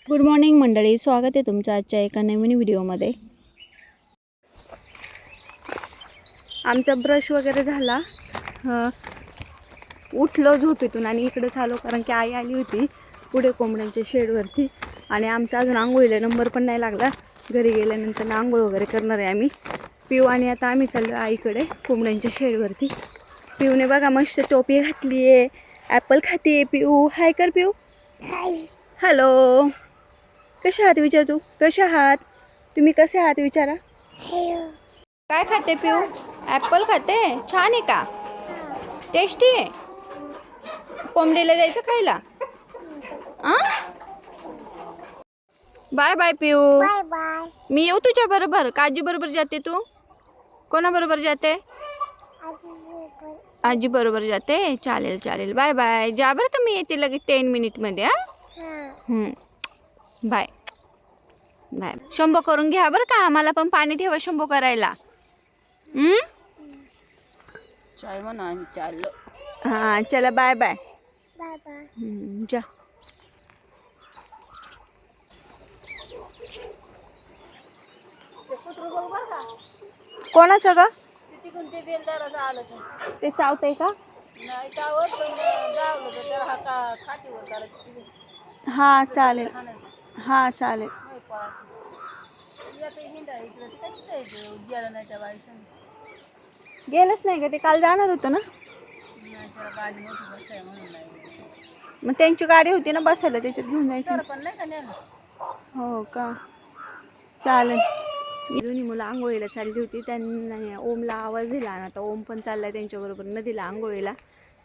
Good morning मंडळी, स्वागत आहे तुमचं आजच्या एका नवीन व्हिडिओमध्ये। आमचा ब्रश वगैरे झाला, उठलो झोपेतून आणि इकडे झालो कारण की आई आली होती पुढे कोंबड्यांच्या शेडवरती आणि आमचा अजून आंघोळीला नंबर पण नाही लागला। घरी गेल्यानंतर आंघोळ वगैरे करणार आहे आम्ही पिऊ आणि आता आम्ही चाललो आईकडे कोंबड्यांच्या शेडवरती। पिऊने बघा मस्त टोपी घातली आहे, ॲपल खाते पिऊ। हाय कर पिऊ, हाय, हॅलो। कसे आहात विचार तू, कसे आहात तुम्ही, कसे आहात विचारा। काय खाते पिऊ, ॲपल खाते, छान आहे का, टेस्टी आहे। कोंबडीला द्यायचं खायला। बाय बाय पिऊ, बाय बाय। मी येऊ तुझ्या बरोबर, काजी बरोबर जाते तू, कोणा बरोबर जाते, आजी बरोबर जाते, चालेल चालेल, बाय बाय। जा बरं का, मी येते लगेच 10 मिनिटमध्ये। Bye bye. शंभो करून घ्या बरं का, आम्हाला पण पाणी ठेवा शंभो करायला। चाय म्हणा चाललो। हां चला, बाय बाय बाय बाय। जा। कोणाचं ग, ते बेलदाराचं आलं ते चावतंय का, नाही चावत पण जावलं तर त्याला हा खाटीवर करायचं। हां चालेल, हां चालेल। गेलं नाही त्या बाईचं, गेलंच नाही का ते, काल जाणार होतं ना। नाही त्याला गाडी मोठी बसाय म्हणून नाही। मग त्यांची गाडी होती ना बसायला, त्याच्यात घेऊन जायचं। पण नाही का नेलं, हो का, चालेल। दोन्ही मुलं आंघोळीला चालली होती, त्यांना ओमला आवाज दिला आणि आता ओम पण चाललाय त्यांच्याबरोबर नदीला आंघोळीला,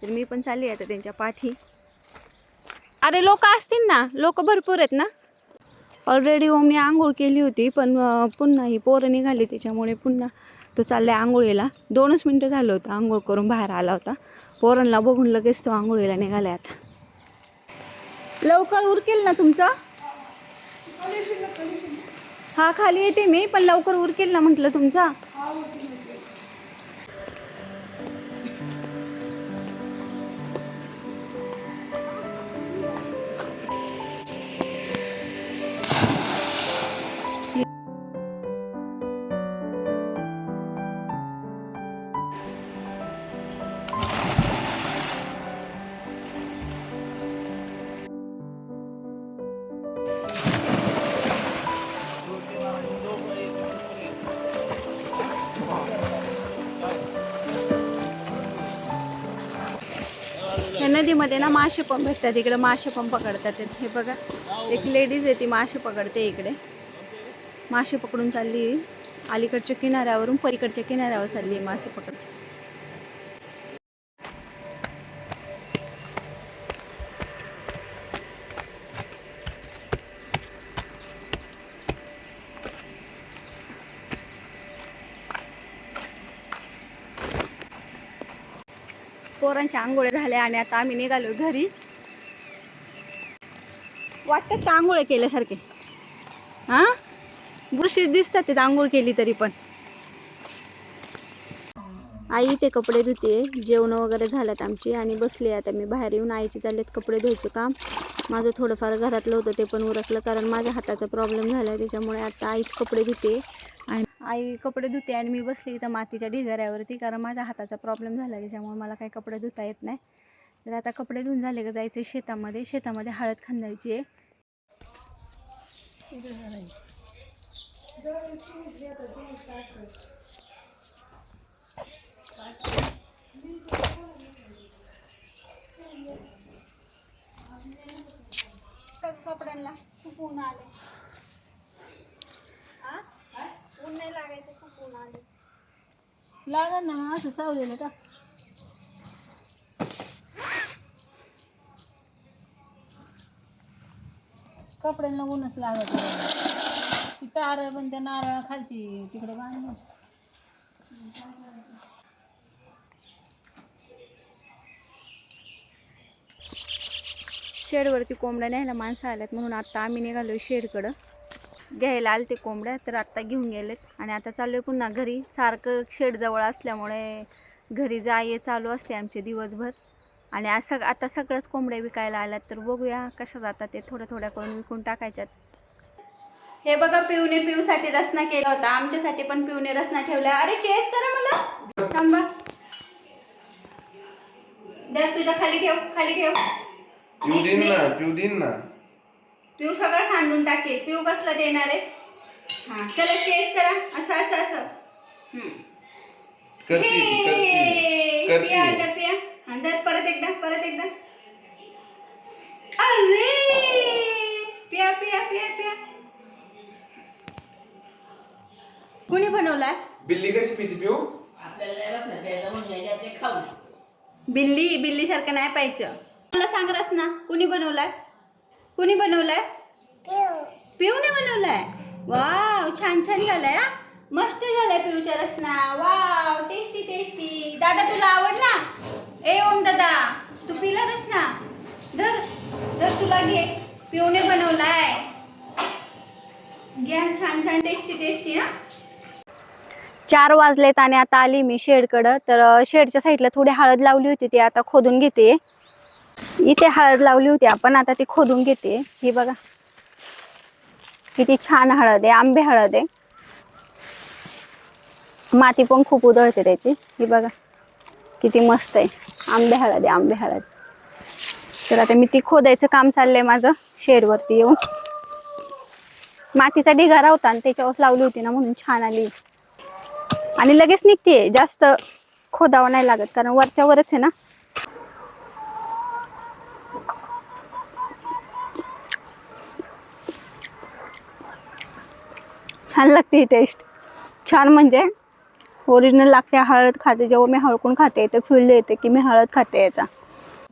तर मी पण चालली आता त्यांच्या पाठी। अरे लोक असतील ना, लोक भरपूर आहेत ना। ऑलरेडी ओमने आंघोळ केली होती पण पुन्हा ही पोरं निघाली त्याच्यामुळे पुन्हा तो चाललाय आंघोळीला। 2च मिनटं झालं होतं आंघोळ करून बाहेर आला होता, पोरांना बघून लगेच तो आंघोळीला निघाला आता। लवकर उरकेल ना तुमचं, हा खाली येते मी, पण लवकर उरकेल ना म्हटलं तुमचा। या नदीमध्ये ना मासे पण भेटतात, इकडे मासे पण पकडतात। हे बघा एक लेडीज आहे, ती मासे पकडते, इकडे मासे पकडून चालली अलीकडच्या किनाऱ्यावरून पलीकडच्या किनाऱ्यावर चालली मासे पकड। पोरांच्या आंघोळ्या झाल्या आणि आता आम्ही निघालो घरी। वाटतात का आंघोळ केल्यासारखे, हां बुरशीच दिसतात ते आंघोळ केली तरी पण। आई ते कपडे धुते, जेवण वगैरे झाल्यात आमची आणि बसली आता मी बाहेर येऊन। आईचे चाललेत कपडे धुवायचं काम, माझं थोडंफार घरातलं होतं ते पण उरकलं कारण माझ्या हाताचा प्रॉब्लेम झाला, त्याच्यामुळे आता आईच कपडे धुते आणि आई कपडे धुते आणि मी बसली इथं मातीच्या ढिगाऱ्यावरती कारण माझ्या हाताचा प्रॉब्लेम झाला, त्याच्यामुळे मला काही कपडे धुता येत नाही। तर आता कपडे धुवून झाले का जायचं शेतामध्ये, शेतामध्ये हळद खांदायची आहे। कपड्यांना खूप ऊन आले, ऊन नाही लागायचं, खूप ऊन आले। लागल ना मग असं सावलेलं का, कपड्यांना ऊनच लागत ती तार पण त्या नारळा खालची तिकडे बांधली। शेडवरती कोंबड्या न्यायला माणसं आल्यात म्हणून आता आम्ही निघालो शेडकडं। घ्यायला आले ते कोंबड्या, तर आत्ता घेऊन गेलेत आणि आता चालू आहे पुन्हा घरी। सारखं शेड जवळ असल्यामुळे घरी जा ये चालू असते आमचे दिवसभर आणि आज आता सगळंच कोंबड्या विकायला आल्यात, तर बघूया कशा जातात ते. थोड्या थोड्या करून विकून टाकायच्यात. हे बघा, पिऊसाठी रसना केला होता. आमच्यासाठी पण पिऊने रसना ठेवला. अरे चेस करा मला, थांबा. दर तुझ्या खाली ठेव, खाली ठेव. पिऊ देईन ना. पिऊ सगळं सांडून टाकेल. पिऊ कसला देणार आहे? हा चला चेस करा. असं असं असं. पिया आता पिया. अंदर परत एकदा, परत एकदा. अरे पिया पिया पिया पिया. कुणी बनवलाय? बिल्ली कशी पिती पिऊ? बिल्ली सारखं नाही पाहिजे. तुला सांग रसना, कुणी बनवलाय? कुणी बनवलाय? पिऊने बनवलाय. वाव, छान छान झालाय. हा मस्त झालाय पिऊच्या रसना. Wow, tasty tasty. दादा तुला आवडला? ए ओम दादा, तू पिला रसना? धर धर, तुला घे. पिऊने बनवलाय. घ्या, छान छान टेस्टी टेस्टी. हा 4 वाजलेत आणि आता आली मी शेडकडं. तर शेडच्या साईडला थोडी हळद लावली होती, ती आता खोदून घेते. इथे हळद लावली होती आपण, आता ती खोदून घेते. ही बघा किती छान हळद आहे, आंबे हळद आहे. माती पण खूप उधळते त्याची. ही बघा किती मस्त आहे, आंबे हळद आहे, आंबे हळद. तर आता मी ती खोदायचं काम चाललंय माझं. शेडवरती येऊन मातीचा ढिगारा होता आणि त्याच्यावर लावली होती ना, म्हणून छान आली. आणि लगेच निघते, जास्त खोदावं नाही लागत, कारण वरच्या वरच आहे ना. छान लागते ही टेस्ट. छान म्हणजे ओरिजिनल लागते. हळद खाते जेव्हा मी, हळकून खाते ते फील येते की मी हळद खाते याचा.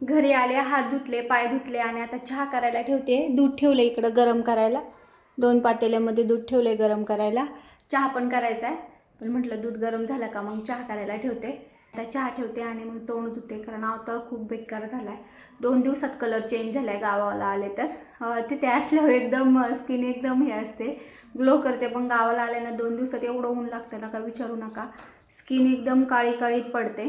घरी आले, हात धुतले, पाय धुतले आणि आता चहा करायला ठेवते. दूध ठेवले इकडं गरम करायला. 2 पातेल्यामध्ये दूध ठेवले गरम करायला. चहा पण करायचा आहे, पण म्हटलं दूध गरम झालं का मग चहा करायला ठेवते. आता चहा ठेवते आणि मग तोंड धुते, कारण अवतार खूप बेकार झाला आहे. 2 दिवसात कलर चेंज झाला आहे. गावाला आले तर तिथे असल्यावर एकदम स्किन एकदम हे असते, ग्लो करते. पण गावाला आल्यानं 2 दिवसात एवढं ऊन लागतं ना, का विचारू नका. स्किन एकदम काळी काळी पडते,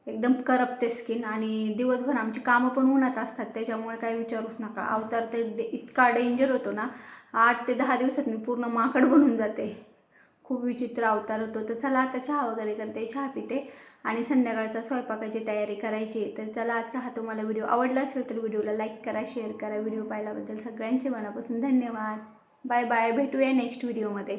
एकदम करपते स्किन. आणि दिवसभर आमची कामं पण उन्हात असतात, त्याच्यामुळे काही विचारूच नका. अवतार ते इतका डेंजर होतो ना, 8 ते 10 दिवसात मी पूर्ण माकड बनून जाते. खूप विचित्र अवतार होतो. तर चला आता चहा वगैरे करते, चहा पिते आणि संध्याकाळचा स्वयंपाकाची तयारी करायची. तर चला, आजचा हा तुम्हाला व्हिडिओ आवडला असेल तर व्हिडिओला लाईक करा, शेअर करा. व्हिडिओ पाहिल्याबद्दल सगळ्यांचे मनापासून धन्यवाद. बाय बाय, भेटूया नेक्स्ट व्हिडिओमध्ये.